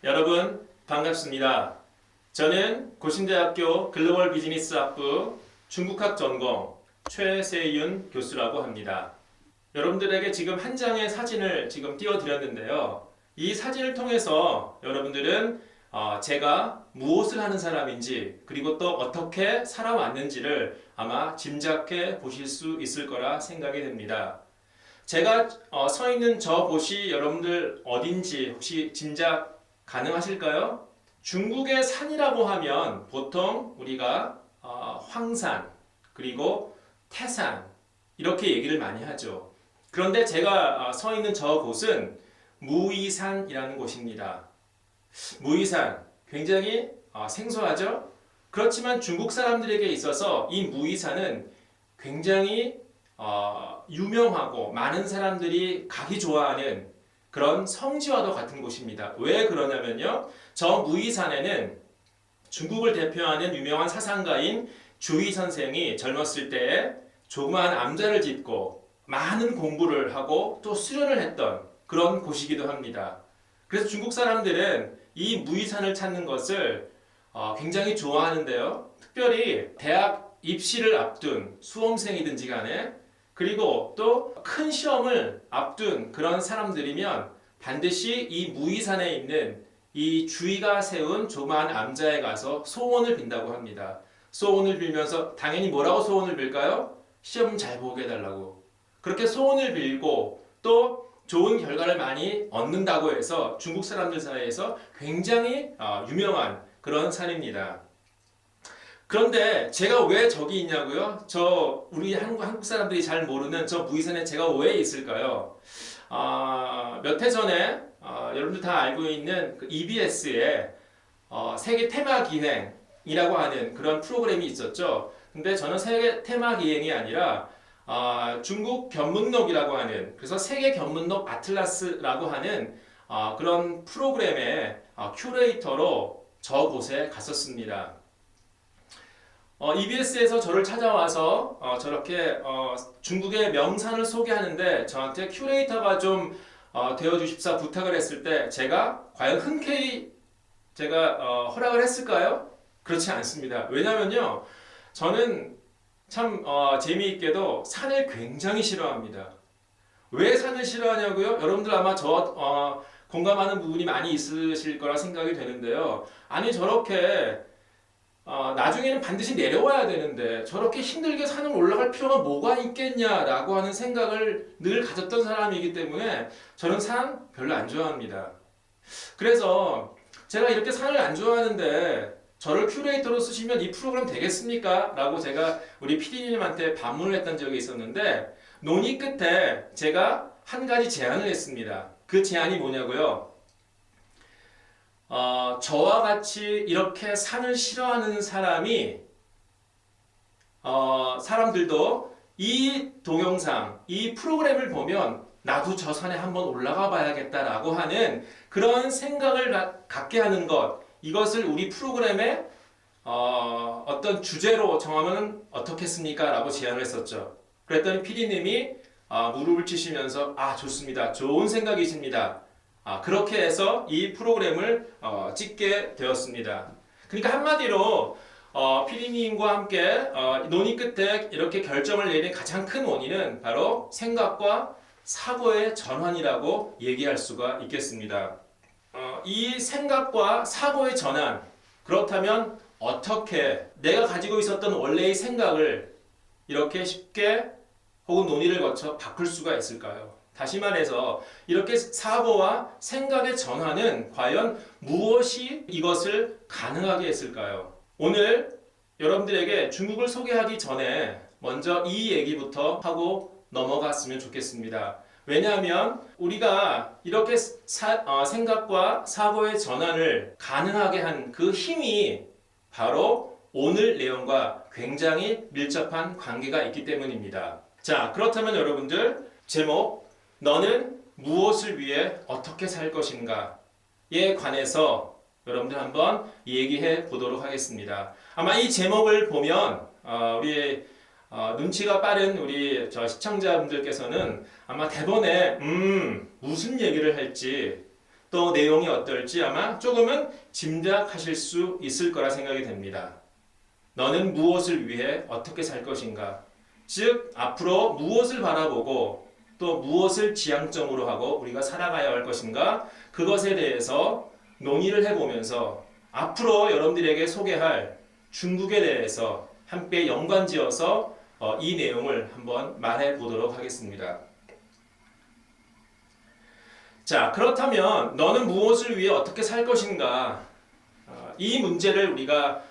여러분 반갑습니다. 저는 고신대학교 글로벌 비즈니스학부 중국학 전공 최세윤 교수라고 합니다. 여러분들에게 지금 한 장의 사진을 지금 띄워드렸는데요. 이 사진을 통해서 여러분들은 제가 무엇을 하는 사람인지 그리고 또 어떻게 살아왔는지를 아마 짐작해 보실 수 있을 거라 생각이 됩니다. 제가 서 있는 저 곳이 여러분들 어딘지 혹시 짐작 가능하실까요? 중국의 산이라고 하면 보통 우리가 황산 그리고 태산 이렇게 얘기를 많이 하죠. 그런데 제가 서 있는 저 곳은 무이산이라는 곳입니다. 무이산 굉장히 생소하죠? 그렇지만 중국 사람들에게 있어서 이 무이산은 굉장히 유명하고 많은 사람들이 가기 좋아하는 그런 성지와도 같은 곳입니다. 왜 그러냐면요. 저 무이산에는 중국을 대표하는 유명한 사상가인 주의 선생이 젊었을 때에 조그마한 암자를 짓고 많은 공부를 하고 또 수련을 했던 그런 곳이기도 합니다. 그래서 중국 사람들은 이 무이산을 찾는 것을 굉장히 좋아하는데요. 특별히 대학 입시를 앞둔 수험생이든지 간에 그리고 또 큰 시험을 앞둔 그런 사람들이면 반드시 이 무이산에 있는 이 주의가 세운 조그마한 암자에 가서 소원을 빈다고 합니다. 소원을 빌면서 당연히 뭐라고 소원을 빌까요? 시험 잘 보게 해달라고. 그렇게 소원을 빌고 또 좋은 결과를 많이 얻는다고 해서 중국 사람들 사이에서 굉장히 유명한 그런 산입니다. 그런데 제가 왜 저기 있냐고요? 우리 한국 사람들이 잘 모르는 저 무이산에 제가 왜 있을까요? 몇 해 전에 여러분들 다 알고 있는 그 EBS의 세계 테마 기행이라고 하는 그런 프로그램이 있었죠. 근데 저는 세계 테마 기행이 아니라 중국 견문록이라고 하는 그래서 세계 견문록 아틀라스라고 하는 그런 프로그램의 큐레이터로 저곳에 갔었습니다. EBS에서 저를 찾아와서 저렇게 중국의 명산을 소개하는데 저한테 큐레이터가 좀 되어주십사 부탁을 했을 때 제가 과연 흔쾌히 제가 허락을 했을까요? 그렇지 않습니다. 왜냐면요, 저는 참 재미있게도 산을 굉장히 싫어합니다. 왜 산을 싫어하냐고요? 여러분들 아마 공감하는 부분이 많이 있으실 거라 생각이 되는데요. 아니 저렇게 나중에는 반드시 내려와야 되는데 저렇게 힘들게 산을 올라갈 필요가 뭐가 있겠냐라고 하는 생각을 늘 가졌던 사람이기 때문에 저는 산 별로 안 좋아합니다. 그래서 제가 이렇게 산을 안 좋아하는데 저를 큐레이터로 쓰시면 이 프로그램 되겠습니까? 라고 제가 우리 PD님한테 반문을 했던 적이 있었는데 논의 끝에 제가 한 가지 제안을 했습니다. 그 제안이 뭐냐고요? 저와 같이 이렇게 산을 싫어하는 사람들도 이 동영상, 이 프로그램을 보면 나도 저 산에 한번 올라가 봐야겠다라고 하는 그런 생각을 갖게 하는 것, 이것을 우리 프로그램의 어떤 주제로 정하면 어떻겠습니까? 라고 제안을 했었죠. 그랬더니 PD님이 무릎을 치시면서 좋습니다. 좋은 생각이십니다. 그렇게 해서 이 프로그램을 찍게 되었습니다. 그러니까 한마디로 피디님과 함께 논의 끝에 이렇게 결정을 내린 가장 큰 원인은 바로 생각과 사고의 전환이라고 얘기할 수가 있겠습니다. 이 생각과 사고의 전환, 그렇다면 어떻게 내가 가지고 있었던 원래의 생각을 이렇게 쉽게 혹은 논의를 거쳐 바꿀 수가 있을까요? 다시 말해서 이렇게 사고와 생각의 전환은 과연 무엇이 이것을 가능하게 했을까요? 오늘 여러분들에게 중국을 소개하기 전에 먼저 이 얘기부터 하고 넘어갔으면 좋겠습니다. 왜냐하면 우리가 이렇게 생각과 사고의 전환을 가능하게 한 그 힘이 바로 오늘 내용과 굉장히 밀접한 관계가 있기 때문입니다. 자, 그렇다면 여러분들 제목 너는 무엇을 위해 어떻게 살 것인가에 관해서 여러분들 한번 얘기해 보도록 하겠습니다. 아마 이 제목을 보면 우리 눈치가 빠른 우리 시청자분들께서는 아마 대본에 무슨 얘기를 할지 또 내용이 어떨지 아마 조금은 짐작하실 수 있을 거라 생각이 됩니다. 너는 무엇을 위해 어떻게 살 것인가? 즉 앞으로 무엇을 바라보고 또 무엇을 지향점으로 하고 우리가 살아가야 할 것인가? 그것에 대해서 논의를 해보면서 앞으로 여러분들에게 소개할 중국에 대해서 함께 연관지어서 이 내용을 한번 말해 보도록 하겠습니다. 자, 그렇다면 너는 무엇을 위해 어떻게 살 것인가? 이 문제를 우리가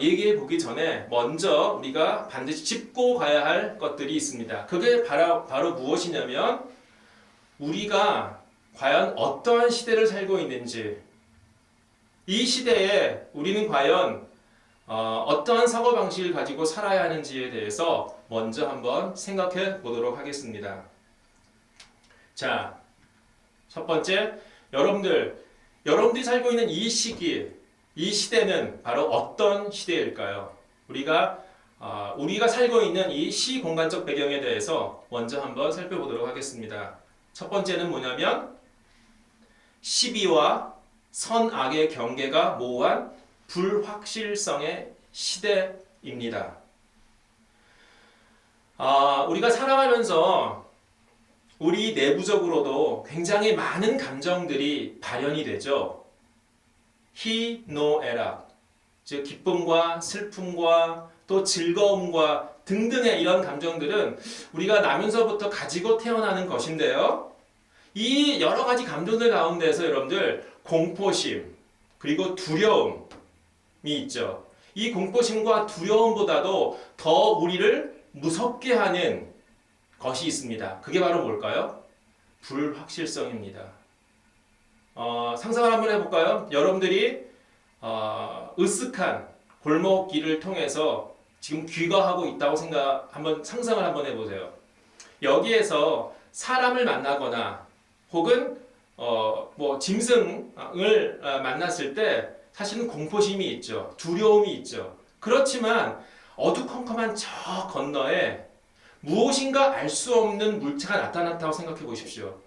얘기해 보기 전에 먼저 우리가 반드시 짚고 가야 할 것들이 있습니다. 그게 바로 무엇이냐면 우리가 과연 어떠한 시대를 살고 있는지, 이 시대에 우리는 과연 어떠한 사고방식을 가지고 살아야 하는지에 대해서 먼저 한번 생각해 보도록 하겠습니다. 자, 첫 번째, 여러분들이 살고 있는 이 시기, 이 시대는 바로 어떤 시대일까요? 우리가 살고 있는 이 시공간적 배경에 대해서 먼저 한번 살펴보도록 하겠습니다. 첫 번째는 뭐냐면 시비와 선악의 경계가 모호한 불확실성의 시대입니다. 우리가 살아가면서 우리 내부적으로도 굉장히 많은 감정들이 발현이 되죠. 희노애락, 즉 기쁨과 슬픔과 또 즐거움과 등등의 이런 감정들은 우리가 나면서부터 가지고 태어나는 것인데요. 이 여러 가지 감정들 가운데서 여러분들 공포심 그리고 두려움이 있죠. 이 공포심과 두려움보다도 더 우리를 무섭게 하는 것이 있습니다. 그게 바로 뭘까요? 불확실성입니다. 상상을 한번 해볼까요? 여러분들이 으슥한 골목길을 통해서 지금 귀가하고 있다고 상상을 한번 해보세요. 여기에서 사람을 만나거나 혹은 짐승을 만났을 때 사실은 공포심이 있죠. 두려움이 있죠. 그렇지만 어두컴컴한 저 건너에 무엇인가 알 수 없는 물체가 나타났다고 생각해 보십시오.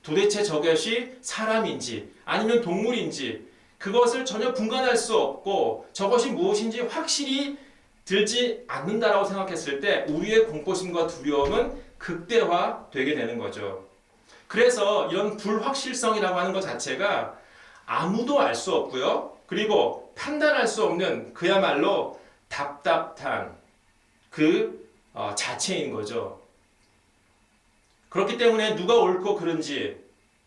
도대체 저것이 사람인지 아니면 동물인지 그것을 전혀 분간할 수 없고 저것이 무엇인지 확실히 들지 않는다라고 생각했을 때 우리의 공포심과 두려움은 극대화되게 되는 거죠. 그래서 이런 불확실성이라고 하는 것 자체가 아무도 알 수 없고요. 그리고 판단할 수 없는 그야말로 답답한 자체인 거죠. 그렇기 때문에 누가 옳고 그른지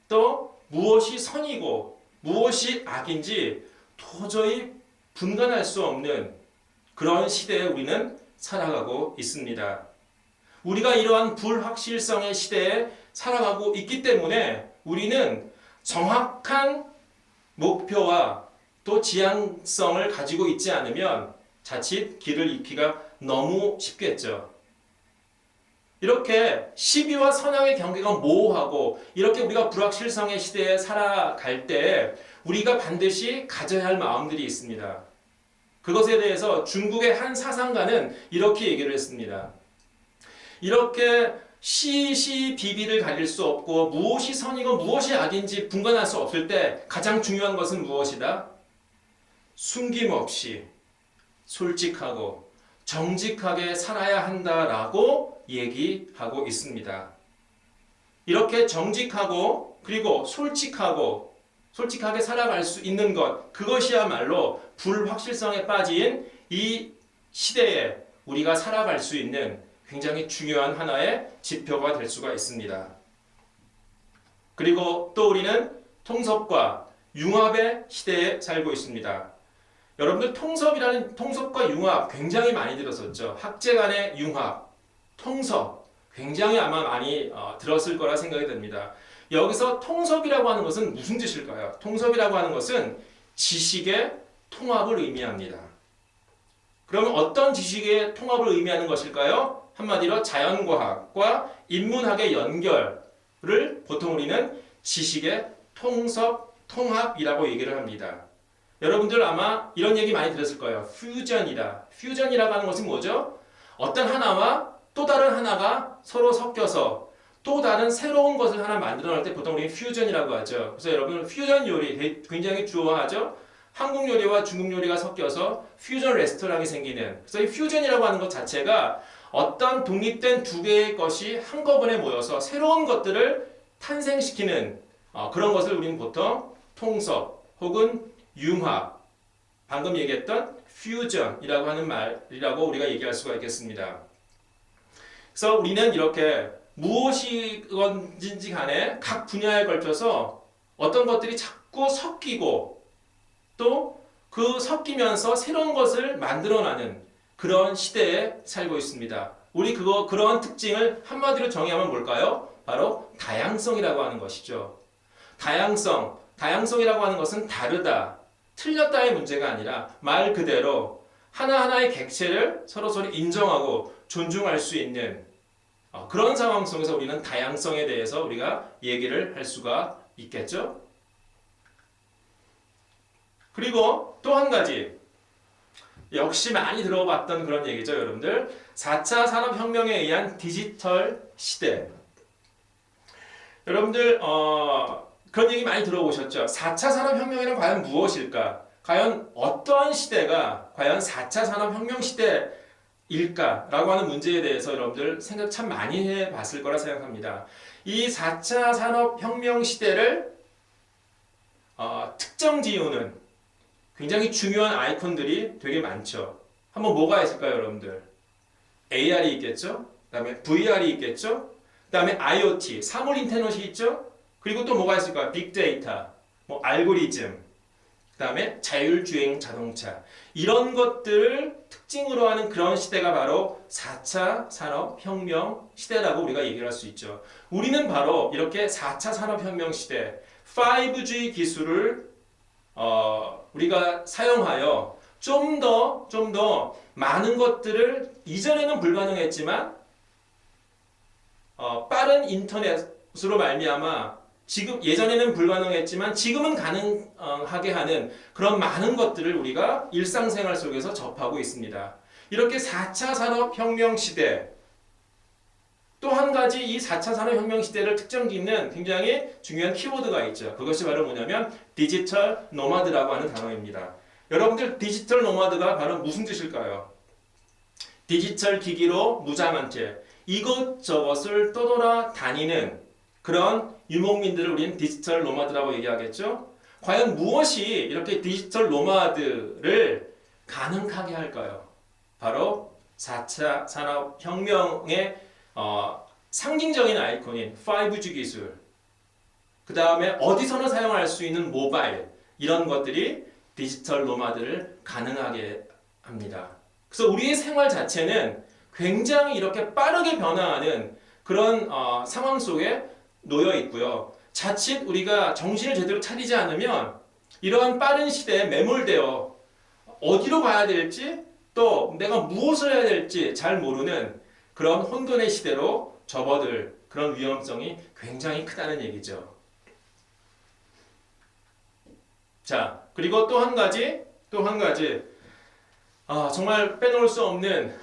또 무엇이 선이고 무엇이 악인지 도저히 분간할 수 없는 그런 시대에 우리는 살아가고 있습니다. 우리가 이러한 불확실성의 시대에 살아가고 있기 때문에 우리는 정확한 목표와 또 지향성을 가지고 있지 않으면 자칫 길을 잃기가 너무 쉽겠죠. 이렇게 시비와 선악의 경계가 모호하고 이렇게 우리가 불확실성의 시대에 살아갈 때 우리가 반드시 가져야 할 마음들이 있습니다. 그것에 대해서 중국의 한 사상가는 이렇게 얘기를 했습니다. 이렇게 시시비비를 가릴 수 없고 무엇이 선이고 무엇이 악인지 분간할 수 없을 때 가장 중요한 것은 무엇이다? 숨김없이 솔직하고 정직하게 살아야 한다라고 얘기하고 있습니다. 이렇게 정직하고 그리고 솔직하게 살아갈 수 있는 것, 그것이야말로 불확실성에 빠진 이 시대에 우리가 살아갈 수 있는 굉장히 중요한 하나의 지표가 될 수가 있습니다. 그리고 또 우리는 통섭과 융합의 시대에 살고 있습니다. 여러분들 통섭과 융합 굉장히 많이 들었었죠. 학제 간의 융합, 통섭 굉장히 아마 많이 들었을 거라 생각이 됩니다. 여기서 통섭이라고 하는 것은 무슨 뜻일까요? 통섭이라고 하는 것은 지식의 통합을 의미합니다. 그러면 어떤 지식의 통합을 의미하는 것일까요? 한마디로 자연과학과 인문학의 연결을 보통 우리는 지식의 통합이라고 얘기를 합니다. 여러분들 아마 이런 얘기 많이 들었을 거예요. 퓨전이다. 퓨전이라고 하는 것은 뭐죠? 어떤 하나와 또 다른 하나가 서로 섞여서 또 다른 새로운 것을 하나 만들어낼 때 보통 우리 퓨전이라고 하죠. 그래서 여러분 퓨전 요리 굉장히 좋아하죠. 한국 요리와 중국 요리가 섞여서 퓨전 레스토랑이 생기는. 그래서 이 퓨전이라고 하는 것 자체가 어떤 독립된 두 개의 것이 한꺼번에 모여서 새로운 것들을 탄생시키는 그런 것을 우리는 보통 통섭 혹은 융합, 방금 얘기했던 퓨전이라고 하는 말이라고 우리가 얘기할 수가 있겠습니다. 그래서 우리는 이렇게 무엇이건지 간에 각 분야에 걸쳐서 어떤 것들이 자꾸 섞이고 또 그 섞이면서 새로운 것을 만들어내는 그런 시대에 살고 있습니다. 우리 그런 특징을 한마디로 정의하면 뭘까요? 바로 다양성이라고 하는 것이죠. 다양성이라고 하는 것은 다르다, 틀렸다의 문제가 아니라 말 그대로 하나하나의 객체를 서로 인정하고 존중할 수 있는 그런 상황 속에서 우리는 다양성에 대해서 우리가 얘기를 할 수가 있겠죠. 그리고 또 한 가지 역시 많이 들어봤던 그런 얘기죠, 여러분들. 4차 산업혁명에 의한 디지털 시대. 여러분들 그런 얘기 많이 들어보셨죠? 4차 산업혁명이란 과연 무엇일까? 과연 어떠한 시대가 과연 4차 산업혁명 시대일까라고 하는 문제에 대해서 여러분들 생각 참 많이 해봤을 거라 생각합니다. 이 4차 산업혁명 시대를 특정 지우는 굉장히 중요한 아이콘들이 되게 많죠. 한번 뭐가 있을까요, 여러분들? AR이 있겠죠? 그 다음에 VR이 있겠죠? 그 다음에 IoT, 사물 인터넷이 있죠? 그리고 또 뭐가 있을까요? 빅데이터, 알고리즘, 그 다음에 자율주행 자동차. 이런 것들을 특징으로 하는 그런 시대가 바로 4차 산업혁명 시대라고 우리가 얘기를 할 수 있죠. 우리는 바로 이렇게 4차 산업혁명 시대, 5G 기술을 우리가 사용하여 좀 더 많은 것들을 이전에는 불가능했지만 빠른 인터넷으로 말미암아 지금 예전에는 불가능했지만 지금은 가능하게 하는 그런 많은 것들을 우리가 일상생활 속에서 접하고 있습니다. 이렇게 4차 산업혁명 시대, 또 한 가지 이 4차 산업혁명 시대를 특정짓는 굉장히 중요한 키워드가 있죠. 그것이 바로 뭐냐면 디지털 노마드라고 하는 단어입니다. 여러분들 디지털 노마드가 바로 무슨 뜻일까요? 디지털 기기로 무장한 채 이것저것을 떠돌아다니는 그런 유목민들을 우리는 디지털 노마드라고 얘기하겠죠. 과연 무엇이 이렇게 디지털 노마드를 가능하게 할까요? 바로 4차 산업혁명의 상징적인 아이콘인 5G 기술, 그 다음에 어디서나 사용할 수 있는 모바일, 이런 것들이 디지털 노마드를 가능하게 합니다. 그래서 우리의 생활 자체는 굉장히 이렇게 빠르게 변화하는 그런 상황 속에 놓여 있고요. 자칫 우리가 정신을 제대로 차리지 않으면 이러한 빠른 시대에 매몰되어 어디로 가야 될지 또 내가 무엇을 해야 될지 잘 모르는 그런 혼돈의 시대로 접어들 그런 위험성이 굉장히 크다는 얘기죠. 자, 그리고 또 한 가지 정말 빼놓을 수 없는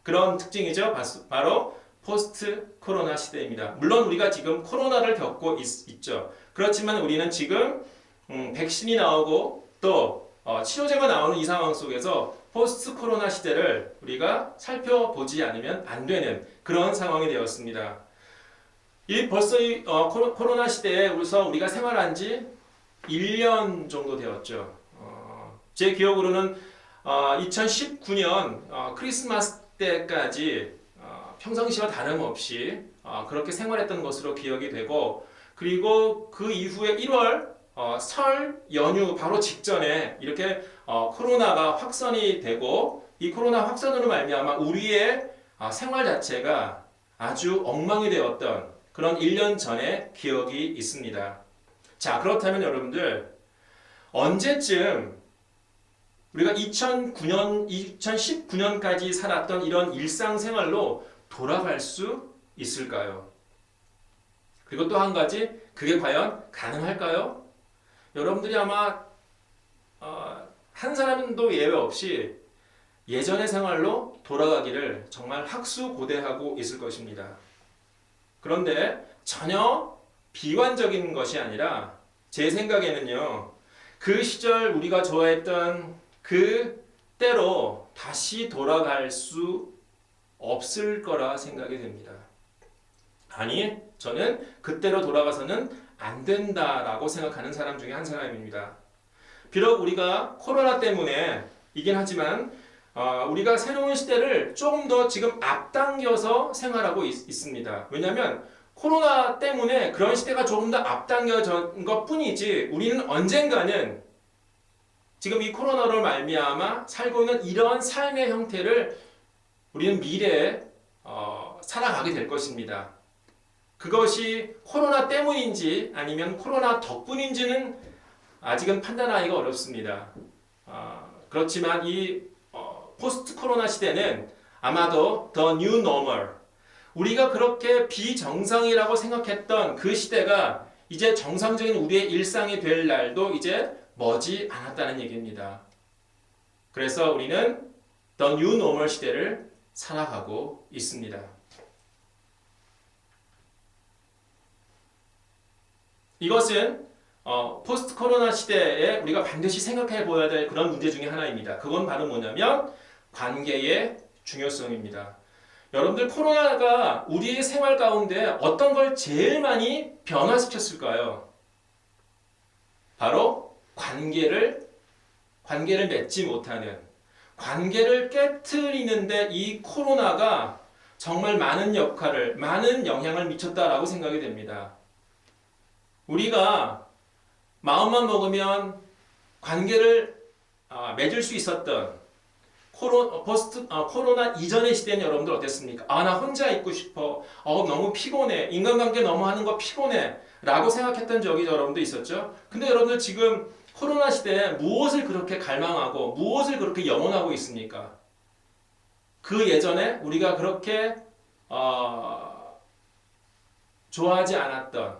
그런 특징이죠. 바로 포스트 코로나 시대입니다. 물론 우리가 지금 코로나를 겪고 있죠. 그렇지만 우리는 지금 백신이 나오고 또 치료제가 나오는 이 상황 속에서 포스트 코로나 시대를 우리가 살펴보지 않으면 안 되는 그런 상황이 되었습니다. 벌써 이 코로나 시대에 우리가 생활한 지 1년 정도 되었죠. 제 기억으로는 2019년 크리스마스 때까지 평상시와 다름없이 그렇게 생활했던 것으로 기억이 되고, 그리고 그 이후에 1월 설 연휴 바로 직전에 이렇게 코로나가 확산이 되고, 이 코로나 확산으로 말미암아 우리의 생활 자체가 아주 엉망이 되었던 그런 1년 전의 기억이 있습니다. 자, 그렇다면 여러분들 언제쯤 우리가 2019년까지 살았던 이런 일상생활로 돌아갈 수 있을까요? 그리고 또 한 가지, 그게 과연 가능할까요? 여러분들이 아마 한 사람도 예외 없이 예전의 생활로 돌아가기를 정말 학수고대하고 있을 것입니다. 그런데 전혀 비관적인 것이 아니라 제 생각에는요. 그 시절 우리가 좋아했던 그 때로 다시 돌아갈 수 없을 거라 생각이 됩니다. 아니, 저는 그때로 돌아가서는 안 된다라고 생각하는 사람 중에 한 사람입니다. 비록 우리가 코로나 때문에 이긴 하지만 우리가 새로운 시대를 조금 더 지금 앞당겨서 생활하고 있습니다. 왜냐하면 코로나 때문에 그런 시대가 조금 더 앞당겨진 것 뿐이지 우리는 언젠가는 지금 이 코로나로 말미암아 살고 있는 이러한 삶의 형태를 우리는 미래에 살아가게 될 것입니다. 그것이 코로나 때문인지 아니면 코로나 덕분인지는 아직은 판단하기가 어렵습니다. 그렇지만 이 포스트 코로나 시대는 아마도 the new normal, 우리가 그렇게 비정상이라고 생각했던 그 시대가 이제 정상적인 우리의 일상이 될 날도 이제 머지 않았다는 얘기입니다. 그래서 우리는 the new normal 시대를 살아가고 있습니다. 이것은 포스트 코로나 시대에 우리가 반드시 생각해 보아야 될 그런 문제 중에 하나입니다. 그건 바로 뭐냐면 관계의 중요성입니다. 여러분들 코로나가 우리의 생활 가운데 어떤 걸 제일 많이 변화시켰을까요? 바로 관계를 맺지 못하는, 관계를 깨트리는데 이 코로나가 정말 많은 역할을, 많은 영향을 미쳤다라고 생각이 됩니다. 우리가 마음만 먹으면 관계를 맺을 수 있었던 코로나 이전의 시대는 여러분들 어땠습니까? 나 혼자 있고 싶어. 너무 피곤해. 인간관계 너무 하는 거 피곤해. 라고 생각했던 적이 여러분도 있었죠? 근데 여러분들 지금 코로나 시대에 무엇을 그렇게 갈망하고 무엇을 그렇게 염원하고 있습니까? 그 예전에 우리가 그렇게 좋아하지 않았던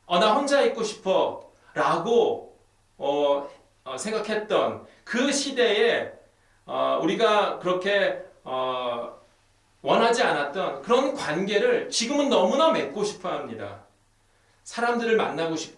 나 혼자 있고 싶어 라고 생각했던 그 시대에 우리가 그렇게 원하지 않았던 그런 관계를 지금은 너무나 맺고 싶어 합니다. 사람들을 만나고